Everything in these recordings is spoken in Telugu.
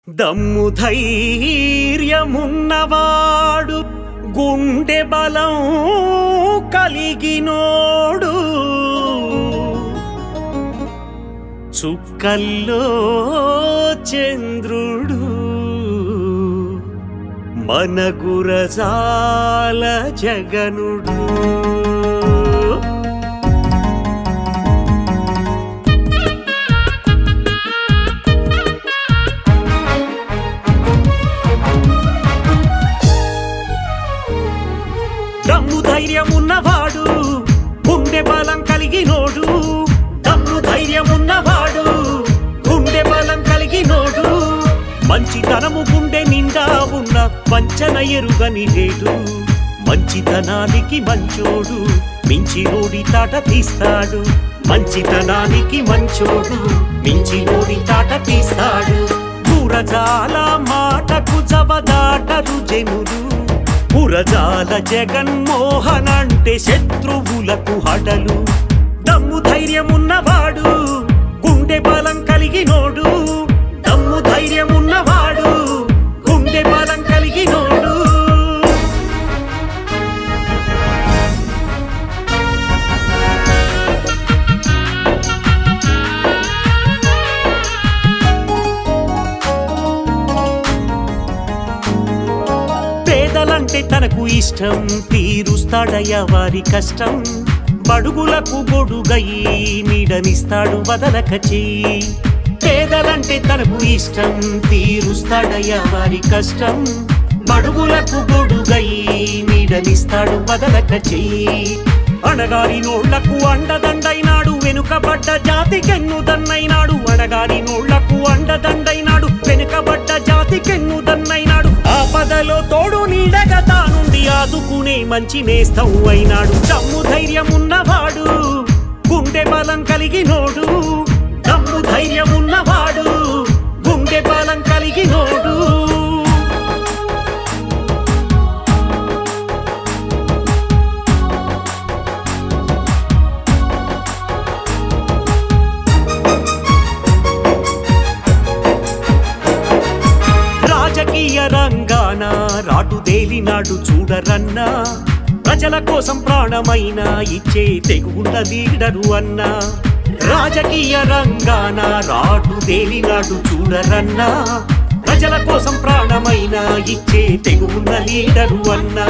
దమ్ము ధైర్యమున్నవాడు గుండె బలం కలిగినోడు చుక్కల్లో చంద్రుడు మన గురజాల జగనుడు దమ్ము ధైర్యమున్నవాడు గుండె బలం కలిగినోడు దమ్ము ధైర్యమున్నవాడు గుండె బలం కలిగినోడు మంచితనము గుండె నిండా ఉన్న వంచన ఎరుగని లేడు మంచితనానికి మంచోడు మించినోడి తాట తీస్తాడు మంచితనానికి మంచోడు మించినోడి తాట తీస్తాడు గురజాల మాటకు జవదాటరు జనులు గురజాల జగన్మోహన్ అంటే శత్రువులకు హడలు దమ్ము ధైర్యమున్నవాడు గుండె బలం కలిగినోడు దమ్ము ధైర్యమున్నవాడు గుండె బలం కలిగినోడు పేదలంటే తనకు ఇష్టం తీరుస్తాడయ్యా వారి కష్టం బడుగులకు గొడుగై నీడనిస్తాడు వదలక చెయ్యి పేదలంటే తనకు ఇష్టం తీరుస్తాడయ్యా వారి కష్టం బడుగులకు గొడుగై నీడనిస్తాడు వదలక చెయ్యి అణగారి నోళ్లకు అండదండైనాడు వెనుకబడ్డ జాతికెన్నుదన్నైనాడు అణగారి నోళ్లకు అండదండైనాడు వెనుకబడ్డ జాతికెన్నుదన్నైనాడు ఆపదలో తోడు నీడగా తానుండి ఆదుకునే మంచి నేస్తం అయినాడు దమ్ము ధైర్యమున్నవాడు గుండె బలం కలిగినోడు దమ్ము ధైర్యమున్నవాడు గుండె బలం కలిగినోడు రాజకీయ రంగాన రాటుదేలినాడు చూడరన్నా ప్రజల కోసం ప్రాణమైన ఇచ్చే తెగున్న లీడరు అన్నా రాజకీయ రంగాన రాటుదేలినాడు చూడరన్నా ప్రజల కోసం ప్రాణమైన ఇచ్చే తెగున్న లీడరు అన్నా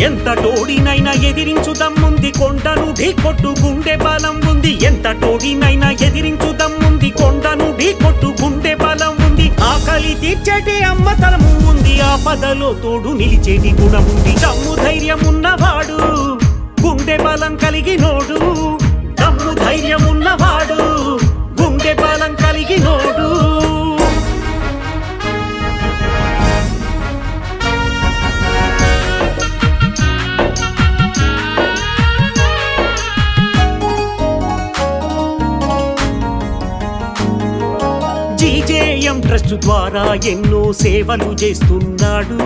ఎంత టోడినైనా ఎదిరించు దమ్ముంది కొండను ఢీకొట్టు గుండె బలం ఉంది ఎంత టోడినైనా ఎదిరించు దమ్ముంది కొండను ఢీకొట్టు గుండె బలం ఉంది ఆకలి తీర్చేటి అమ్మతనము ఉంది ఆపదలో తోడు నిలిచేటి గుణముంది దమ్ము ధైర్యమున్నవాడు గుండె బలం కలిగినోడు దమ్ము ధైర్యమున్నవాడు గుండె బలం కలిగినోడు జీజేఎం ట్రస్ట్ ద్వారా ఎన్నో సేవలు చేస్తున్నాడు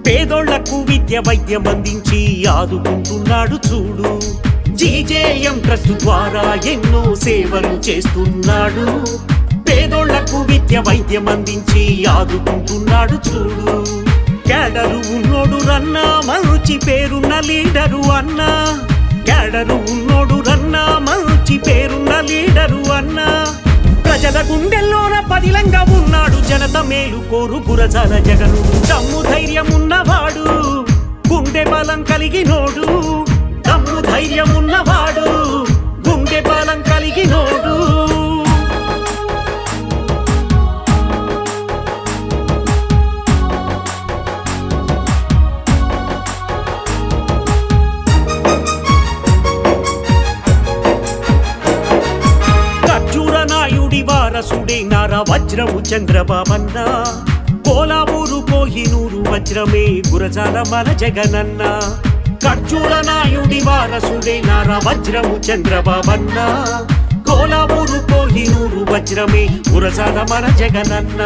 పేదోళ్లకు విద్య వైద్యం అందించి ఆదుకుంటున్నాడు చూడు జీజేఎం ట్రస్ట్ ద్వారా ఎన్నో సేవలు చేస్తున్నాడు పేదోళ్లకు విద్య వైద్యం అందించి ఆదుకుంటున్నాడు చూడు క్యాడరు ఉన్నోడు రన్నా మంచి పేరున్న లీడరు అన్నా క్యాడరు ఉన్నోడు రన్నా మంచి పేరున్న లీడరు అన్నా ప్రజల గుండెల్లోన పదిలంగా ఉన్నాడు జనత మేలు కోరు గురజాల జగనుడు దమ్ము ధైర్యమున్నవాడు గుండె బలం కలిగినోడు దమ్ము ధైర్యమున్నవాడు గుండె బలం కలిగినోడు వారసుడే నారా వజ్రము చంద్రబాబన్న కోలావూరు కోహినూరు వజ్రమే గురజాల మన జగనన్న ఖర్జూర నాయుడి వారసుడే నారా వజ్రము చంద్రబాబన్న కోలావూరు కోహినూరు వజ్రమే గురజాల మన జగనన్న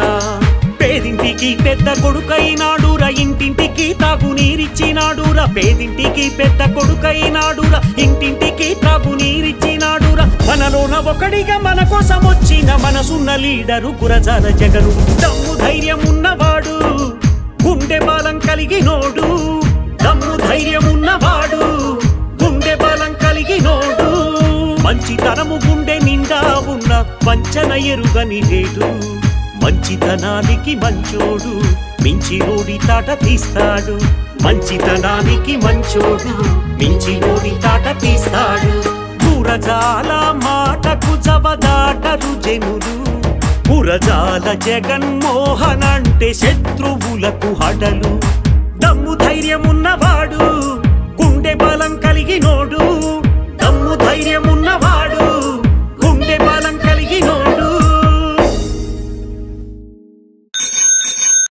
పేదింటికి పెద్ద కొడుకైనాడురా ఇంటింటికి తాగునీరిచ్చినాడురా పేదింటికి పెద్ద కొడుకైనాడురా ఇంటింటికి తాగునీరిచ్చినాడురా మనలోన ఒకడిగా మన కోసం వచ్చిన మనసున్న లీడరు గురజాల జగనుడు దమ్ము అండగా ఉన్న వంచన ఎరుగని లేడు మంచితనానికి మంచోడు మించినోడి తాట తీస్తాడు మంచితనానికి మంచోడు మించినోడి తాట తీస్తాడు గురజాల మాటకు జవదాటరు జనులు గురజాల జగన్మోహన్ అంటే శత్రువులకు హడలు దమ్ము ధైర్యమున్న